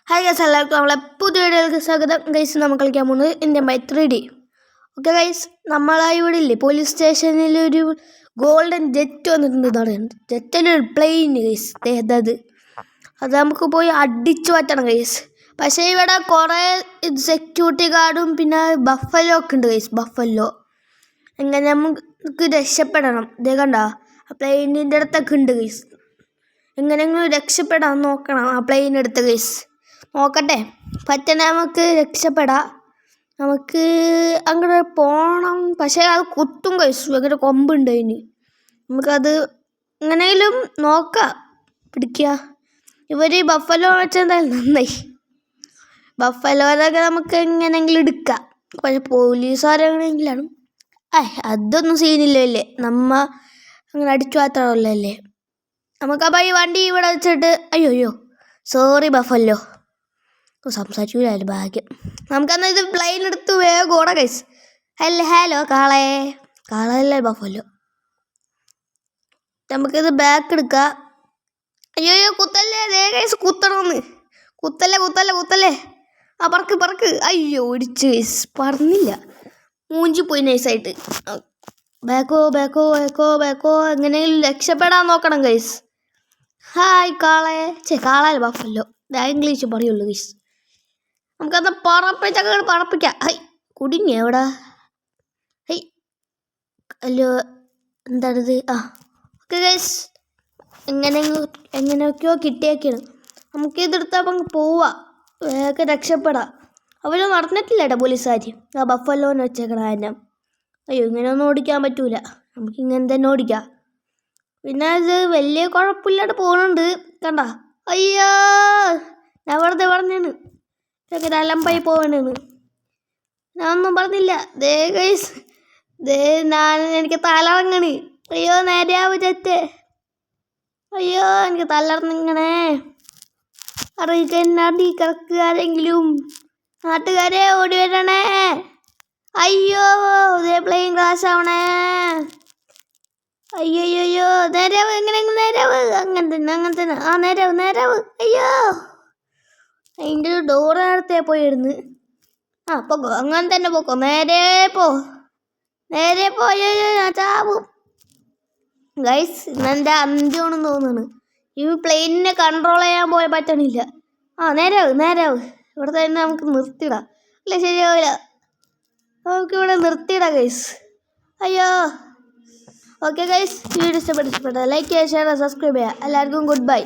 Hi guys, എല്ലാവർക്കും നമ്മളെ പുതിയ വീഡിയോയിലേക്ക് സ്വാഗതം. ഗൈസ്, നമ്മൾ കളിക്കാൻ പോകുന്നത് Indian by 3D. Okay guys, ഇവിടെ ഇല്ലേ പോലീസ് സ്റ്റേഷനിൽ ഒരു ഗോൾഡൻ ജെറ്റ് വന്നിട്ടുണ്ട്. പറയുന്നത് ജെറ്റിലൊരു പ്ലെയിൻ ഗൈസ്, അത് നമുക്ക് പോയി അടിച്ചു മാറ്റണം ഗൈസ്. പക്ഷേ ഇവിടെ കുറേ സെക്യൂരിറ്റി ഗാർഡും പിന്നെ ബഫല്ലോ ഒക്കെ ഉണ്ട് ഗൈസ്. ബഫല്ലോ എങ്ങനെ നമുക്ക് രക്ഷപ്പെടണം. ഇതേ കണ്ട ആ പ്ലെയിനിൻ്റെ അടുത്തൊക്കെ ഉണ്ട് ഗൈസ്. എങ്ങനെയെങ്കിലും രക്ഷപ്പെടാൻ നോക്കണം ആ പ്ലെയിനെടുത്ത് ഗൈസ്. നോക്കട്ടെ, പറ്റണേ നമുക്ക് രക്ഷപ്പെടാം. നമുക്ക് അങ്ങോട്ട് പോകണം. പക്ഷേ അത് കുത്തും കഴിച്ചു, ഭയങ്കര കൊമ്പുണ്ട് അതിന്. നമുക്കത് എങ്ങനെയെങ്കിലും നോക്കാം, പിടിക്കുക. ഇവർ ബഫല്ലോ വെച്ചാൽ എന്തായാലും നന്നായി. ബഫലോരൊക്കെ നമുക്ക് എങ്ങനെയെങ്കിലും എടുക്കാം. പക്ഷേ പോലീസുകാരെങ്ങനെയെങ്കിലാണ് അതൊന്നും സീനില്ലല്ലേ. അങ്ങനെ അടിച്ചു മാത്രമല്ലേ. നമുക്കപ്പോൾ ഈ വണ്ടി ഇവിടെ വെച്ചിട്ട് അയ്യോ സോറി ബഫല്ലോ, സംസാരിച്ചില്ലാലും ഭാഗ്യം. നമുക്കെന്നാൽ ഇത് പ്ലെയിൻ എടുത്ത് വേഗം ഓടാം ഗൈസ്. ഹലോ കാളയല്ലേ ബഫല്ലോ. നമുക്കിത് ബാക്ക് എടുക്കാം. അയ്യോ കുത്തല്ലേ, ദേ ഗൈസ് കുത്തണമെന്ന്. കുത്തല്ലേ ആ പറക്ക്. അയ്യോ ഇടിച്ച് ഗൈസ്, പറഞ്ഞില്ല, മൂഞ്ചി പോയി നൈസായിട്ട്. ബാക്കോ എങ്ങനെയെങ്കിലും രക്ഷപ്പെടാൻ നോക്കണം ഗൈസ്. ഹായ് കാളയല്ല ബഫല്ലോ, ഇംഗ്ലീഷ് പറയുള്ളൂ ഗൈസ്. നമുക്കത് പറപ്പിക്കാം. ഹൈ കുടുങ്ങി എവിടാ? ഹൈ അല്ലോ, എന്താണിത്? ഓക്കെ ഗൈസ്, എങ്ങനെയൊക്കെയോ കിട്ടിയൊക്കെയാണ്. നമുക്കിതെടുത്ത് അപ്പം പോവാം, വേഗം രക്ഷപ്പെടാം. അവർ നടന്നിട്ടില്ല കേട്ടോ പോലീസുകാർ. ആ ബഫല്ലോന്ന് വെച്ചേക്കണം അതിനെ. അയ്യോ ഇങ്ങനെയൊന്നും ഓടിക്കാൻ പറ്റൂല, നമുക്കിങ്ങനെ തന്നെ ഓടിക്കാം. പിന്നെ ഇത് വലിയ കുഴപ്പമില്ലാണ്ട് പോകുന്നുണ്ട് കണ്ട. അയ്യോ ഞാൻ വെറുതെ പറഞ്ഞാണ് ഭയങ്കര അലമ്പായി പോകണെന്ന്. ഞാനൊന്നും പറഞ്ഞില്ല. ദേ ഗൈസ്, എനിക്ക് തലറങ്ങണ്. അയ്യോ നേരെയാവും ജെറ്റ്. അയ്യോ എനിക്ക് തലറങ്ങിങ്ങനെ. അറിയിക്കടി കിടക്കുകാരെങ്കിലും, നാട്ടുകാരെ ഓടി വരണേ. അയ്യോ ഇതേ പ്ലെയിൻ ക്രാഷ് ആവണേ. അയ്യോ നേരാവ്, എങ്ങനെയെങ്കിലും നേരാവ്. അങ്ങനെ തന്നെ നേരാവ്. അയ്യോ അതിൻ്റെ ഒരു ഡോറ് നേരത്തെ പോയിരുന്നു. പോക്കോ, അങ്ങനെ തന്നെ പോക്കോ, നേരെ പോ. അയ്യോ ഞാൻ ചാവും ഗൈസ്. ഇന്നെൻ്റെ അന്ത്യമാണെന്ന് തോന്നുന്നു. ഈ പ്ലെയിനിനെ കൺട്രോൾ ചെയ്യാൻ പറ്റണില്ല. നേരാവ്. ഇവിടെ തന്നെ നമുക്ക് നിർത്തിയിടാം. അല്ല ശരിയാവില്ല, നമുക്കിവിടെ നിർത്തിയിടാം ഗൈസ്. അയ്യോ ഓക്കെ ഗൈസ്, വീഡിയോ ഇഷ്ടപ്പെട്ട ലൈക്ക് ചെയ്യുക, ഷെയർ ചെയ്യുക, സബ്സ്ക്രൈബ് ചെയ്യുക. എല്ലാവർക്കും ഗുഡ് ബൈ.